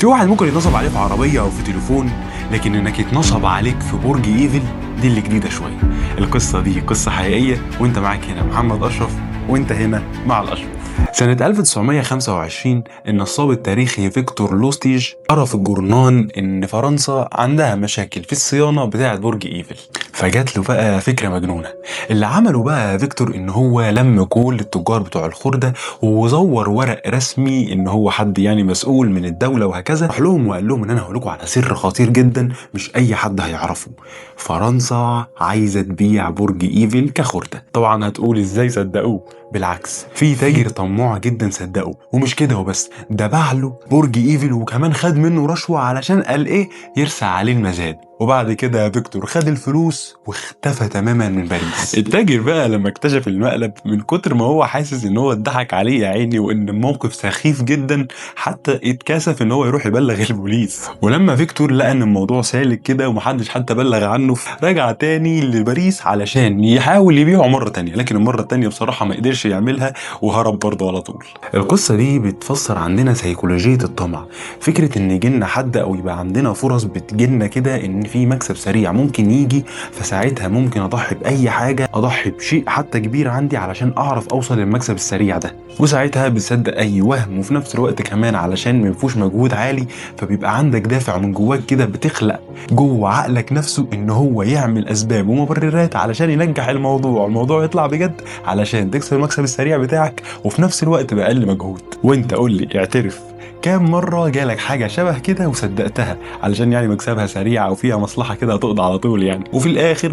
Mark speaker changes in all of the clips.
Speaker 1: في واحد ممكن يتنصب عليه في عربية أو في تليفون، لكن إنك يتنصب عليك في برج إيفل دي اللي جديدة شوية. القصة دي قصة حقيقية، وأنت معاك هنا محمد أشرف، وأنت هنا مع الأشرف. سنة 1925 النصاب التاريخي فيكتور لوستيج قرأ في الجورنان إن فرنسا عندها مشاكل في الصيانة بتاعة برج إيفل، فجات له بقى فكرة مجنونة. اللي عمله بقى فيكتور إن هو لم كل التجار بتوع الخردة وزور ورق رسمي إن هو حد يعني مسؤول من الدولة وهكذا، راح لهم وقال لهم إن أنا هقولكوا على سر خطير جدا مش أي حد هيعرفه. فرنسا عايزة تبيع برج إيفل كخردة. طبعا هتقول إزاي صدقوه؟ بالعكس، في تاجر طماع جدا صدقه، ومش كده وبس، ده باع له برج ايفل وكمان خد منه رشوه علشان قال ايه؟ يرسى عليه المزاد. وبعد كده فيكتور خد الفلوس واختفى تماما من باريس. التاجر بقى لما اكتشف المقلب، من كتر ما هو حاسس ان هو اتضحك عليه يا عيني وان الموقف سخيف جدا، حتى اتكسف ان هو يروح يبلغ البوليس. ولما فيكتور لقى ان الموضوع سالك كده ومحدش حتى بلغ عنه، رجع تاني لباريس علشان يحاول يبيعه مره تانية، لكن المره التانية بصراحه ما قدرش يعملها وهرب برضه على طول. القصه دي بتفسر عندنا سيكولوجيه الطمع، فكره ان يجيلنا حد او يبقى عندنا فرص بتجيلنا كده ان في مكسب سريع ممكن يجي، فساعتها ممكن اضحي باي حاجه، اضحي بشيء حتى كبير عندي علشان اعرف اوصل للمكسب السريع ده. وساعتها بتصدق اي وهم، وفي نفس الوقت كمان علشان ما فيهوش مجهود عالي، فبيبقى عندك دافع من جواك كده، بتخلق جوه عقلك نفسه ان هو يعمل اسباب ومبررات علشان ينجح الموضوع يطلع بجد، علشان تكسب المكسب السريع بتاعك وفي نفس الوقت بأقل مجهود. وانت قول لي، اعترف، كام مرة جالك حاجة شبه كده وصدقتها علشان يعني مكسبها سريع او فيها مصلحة كده هتقضي على طول يعني، وفي الاخر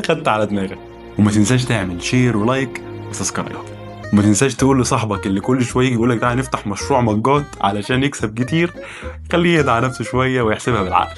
Speaker 1: خدت على دماغك؟ وما تنساش تعمل شير ولايك وسبسكرايب، وما تنساش تقول لصاحبك اللي كل شويه يجي يقولك تعالى نفتح مشروع مجات علشان يكسب كتير، خليه يهدى على نفسه شويه ويحسبها بالعقل.